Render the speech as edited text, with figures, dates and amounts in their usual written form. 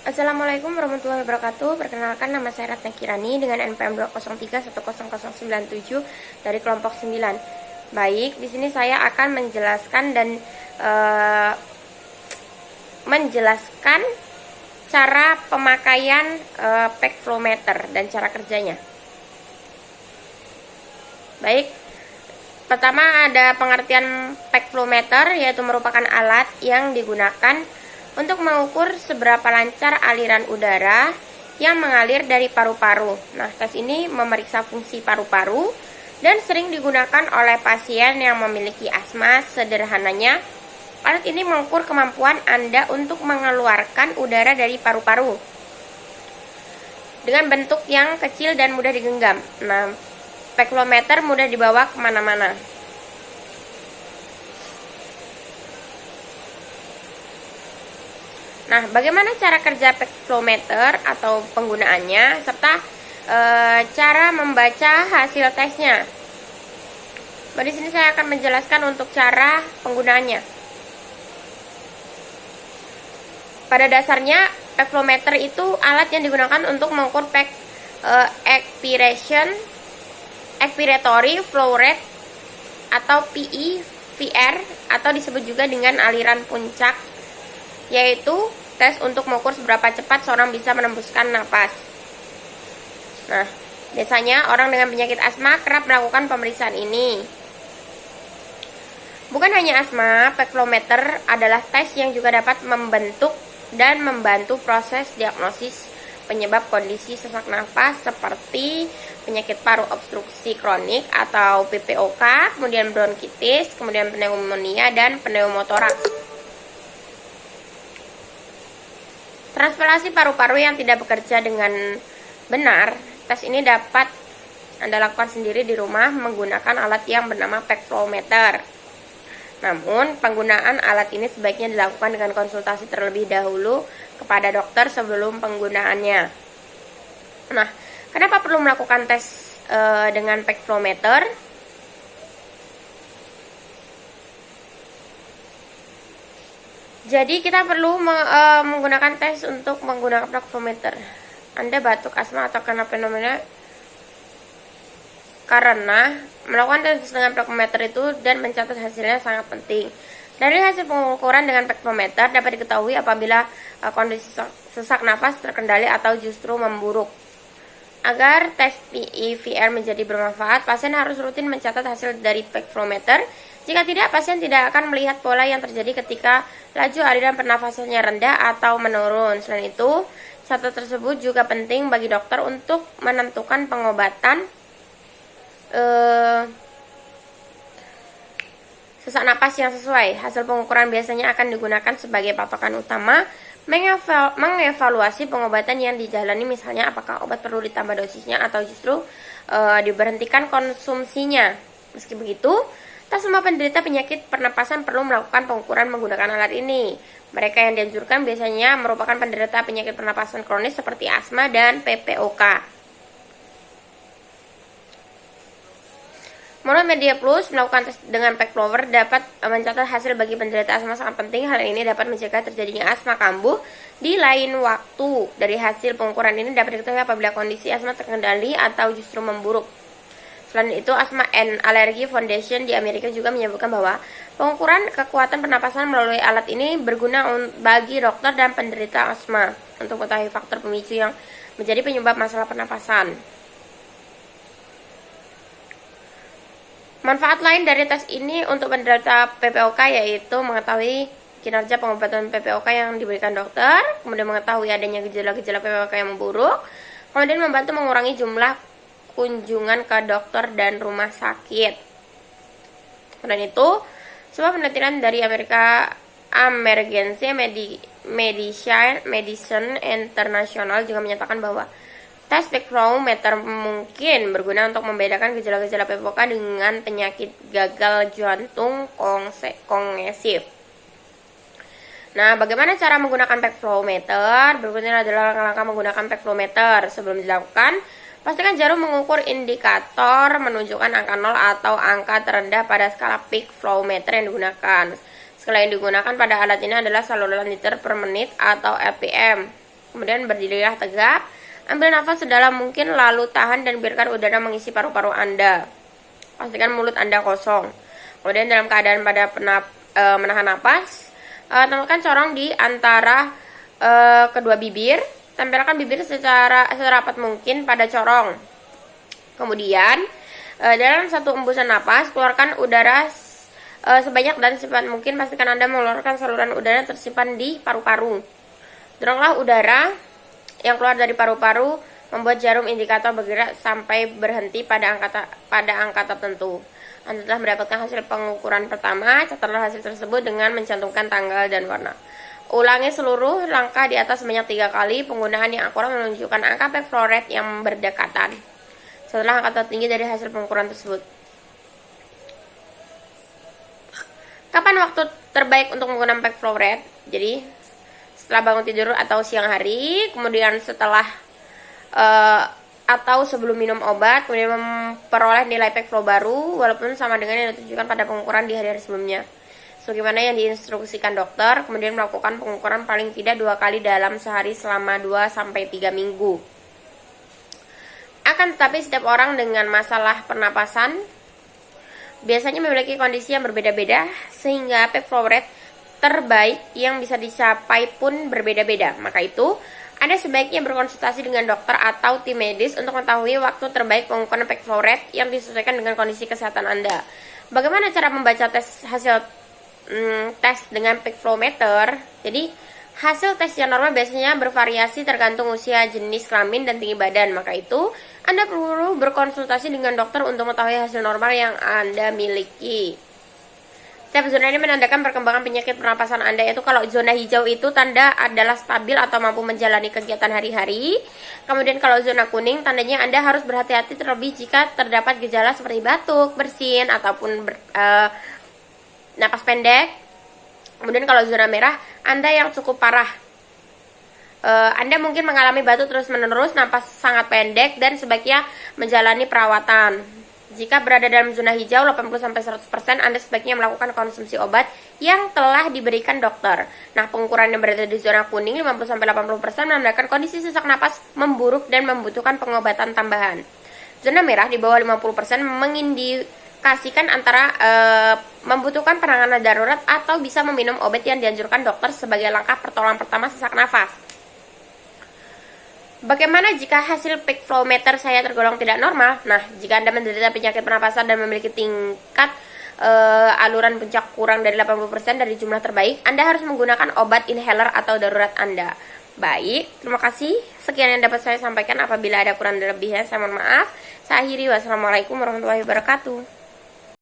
Assalamualaikum warahmatullahi wabarakatuh. Perkenalkan, nama saya Ratna Kirani dengan NPM 203100097 dari kelompok 9. Baik, di sini saya akan menjelaskan dan menjelaskan cara pemakaian pack flow meter dan cara kerjanya. Baik, pertama ada pengertian pack flow meter, yaitu merupakan alat yang digunakan untuk mengukur seberapa lancar aliran udara yang mengalir dari paru-paru. Nah, tes ini memeriksa fungsi paru-paru dan sering digunakan oleh pasien yang memiliki asma. Sederhananya, alat ini mengukur kemampuan Anda untuk mengeluarkan udara dari paru-paru dengan bentuk yang kecil dan mudah digenggam. Nah, pack flow meter mudah dibawa kemana-mana. Nah, bagaimana cara kerja pack flow meter atau penggunaannya, serta cara membaca hasil tesnya. Di sini saya akan menjelaskan untuk cara penggunaannya. Pada dasarnya, pack flow meter itu alat yang digunakan untuk mengukur pack expiratory flow rate atau PEVR, atau disebut juga dengan aliran puncak, yaitu tes untuk mengukur seberapa cepat seorang bisa menembuskan napas. Nah, biasanya orang dengan penyakit asma kerap melakukan pemeriksaan ini. Bukan hanya asma, pack flow meter adalah tes yang juga dapat membentuk dan membantu proses diagnosis penyebab kondisi sesak napas seperti penyakit paru obstruksi kronik atau PPOK, kemudian bronkitis, kemudian pneumonia dan pneumotoraks. Transpirasi paru-paru yang tidak bekerja dengan benar, tes ini dapat Anda lakukan sendiri di rumah menggunakan alat yang bernama pack flow meter. Namun, penggunaan alat ini sebaiknya dilakukan dengan konsultasi terlebih dahulu kepada dokter sebelum penggunaannya. Nah, kenapa perlu melakukan tes dengan pack flow meter? Jadi kita perlu menggunakan tes untuk menggunakan pack flow meter. Anda batuk, asma, atau karena fenomena karena melakukan tes dengan pack flow meter itu dan mencatat hasilnya sangat penting. Dari hasil pengukuran dengan pack flow meter dapat diketahui apabila kondisi sesak napas terkendali atau justru memburuk. Agar tes PEVR menjadi bermanfaat, pasien harus rutin mencatat hasil dari pack flow meter. Jika tidak, pasien tidak akan melihat pola yang terjadi ketika laju aliran pernafasannya rendah atau menurun. Selain itu, catat tersebut juga penting bagi dokter untuk menentukan pengobatan sesak napas yang sesuai. Hasil pengukuran biasanya akan digunakan sebagai patokan utama mengevaluasi pengobatan yang dijalani, misalnya apakah obat perlu ditambah dosisnya atau justru diberhentikan konsumsinya. Meski begitu, tak semua penderita penyakit pernapasan perlu melakukan pengukuran menggunakan alat ini. Mereka yang dianjurkan biasanya merupakan penderita penyakit pernapasan kronis seperti asma dan PPOK. Menurut Media Plus, melakukan tes dengan pack flow dapat mencatat hasil bagi penderita asma sangat penting. Hal ini dapat mencegah terjadinya asma kambuh di lain waktu. Dari hasil pengukuran ini dapat diketahui apabila kondisi asma terkendali atau justru memburuk. Selain itu, Asthma and Allergy Foundation di Amerika juga menyebutkan bahwa pengukuran kekuatan pernapasan melalui alat ini berguna bagi dokter dan penderita asma untuk mengetahui faktor pemicu yang menjadi penyebab masalah pernapasan. Manfaat lain dari tes ini untuk penderita PPOK yaitu mengetahui kinerja pengobatan PPOK yang diberikan dokter, kemudian mengetahui adanya gejala-gejala PPOK yang memburuk, kemudian membantu mengurangi jumlah kunjungan ke dokter dan rumah sakit. Selain itu, sebuah penelitian dari Emergency Medicine International juga menyatakan bahwa tes pack flow meter mungkin berguna untuk membedakan gejala-gejala PPOK dengan penyakit gagal jantung kongesif. Nah, bagaimana cara menggunakan pack flow meter? Berikut ini adalah langkah-langkah menggunakan pack flow meter. Sebelum dilakukan, pastikan jarum mengukur indikator menunjukkan angka 0 atau angka terendah pada skala pack flow meter yang digunakan. Skala yang digunakan pada alat ini adalah saluran liter per menit atau RPM. Kemudian berdirilah tegap, ambil nafas sedalam mungkin, lalu tahan dan biarkan udara mengisi paru-paru Anda. Pastikan mulut Anda kosong. Kemudian dalam keadaan pada menahan napas, tempatkan corong di antara kedua bibir. Tempelkan bibir secara serapat mungkin pada corong. Kemudian dalam satu embusan napas, keluarkan udara sebanyak dan secepat mungkin. Pastikan Anda mengeluarkan saluran udara yang tersimpan di paru-paru. Doronglah udara yang keluar dari paru-paru, membuat jarum indikator bergerak sampai berhenti pada angka tertentu. Anda telah mendapatkan hasil pengukuran pertama. Catatlah hasil tersebut dengan mencantumkan tanggal dan warna. Ulangi seluruh langkah di atas sebanyak 3 kali. Penggunaan yang akurat menunjukkan angka peak flow rate yang berdekatan setelah angka tertinggi dari hasil pengukuran tersebut. Kapan waktu terbaik untuk menggunakan peak flow rate? Jadi setelah bangun tidur atau siang hari, kemudian setelah atau sebelum minum obat, kemudian memperoleh nilai peak flow baru walaupun sama dengan yang ditunjukkan pada pengukuran di hari-hari sebelumnya, sebagaimana yang diinstruksikan dokter. Kemudian melakukan pengukuran paling tidak 2 kali dalam sehari selama 2-3 minggu. Akan tetapi setiap orang dengan masalah pernapasan biasanya memiliki kondisi yang berbeda-beda, sehingga peak flow rate terbaik yang bisa dicapai pun berbeda-beda. Maka itu, Anda sebaiknya berkonsultasi dengan dokter atau tim medis untuk mengetahui waktu terbaik pengukuran peak flow rate yang disesuaikan dengan kondisi kesehatan Anda. Bagaimana cara membaca hasil tes dengan peak flow meter? Jadi, hasil tes yang normal biasanya bervariasi tergantung usia, jenis kelamin, dan tinggi badan. Maka itu, Anda perlu berkonsultasi dengan dokter untuk mengetahui hasil normal yang Anda miliki. Setiap zona ini menandakan perkembangan penyakit pernapasan Anda, yaitu kalau zona hijau itu tanda adalah stabil atau mampu menjalani kegiatan hari-hari. Kemudian kalau zona kuning tandanya Anda harus berhati-hati terlebih jika terdapat gejala seperti batuk, bersin, ataupun napas pendek. Kemudian kalau zona merah Anda yang cukup parah. Anda mungkin mengalami batuk terus-menerus, napas sangat pendek, dan sebaiknya menjalani perawatan. Jika berada dalam zona hijau 80-100%, Anda sebaiknya melakukan konsumsi obat yang telah diberikan dokter. Nah, pengukuran yang berada di zona kuning 50-80% menandakan kondisi sesak napas memburuk dan membutuhkan pengobatan tambahan. Zona merah di bawah 50% mengindikasikan antara membutuhkan penanganan darurat atau bisa meminum obat yang dianjurkan dokter sebagai langkah pertolongan pertama sesak nafas. Bagaimana jika hasil peak flow meter saya tergolong tidak normal? Nah, jika Anda menderita penyakit pernapasan dan memiliki tingkat aluran puncak kurang dari 80% dari jumlah terbaik, Anda harus menggunakan obat inhaler atau darurat Anda. Baik, terima kasih. Sekian yang dapat saya sampaikan. Apabila ada kurang dan lebihnya, saya mohon maaf. Saya akhiri. Wassalamualaikum warahmatullahi wabarakatuh.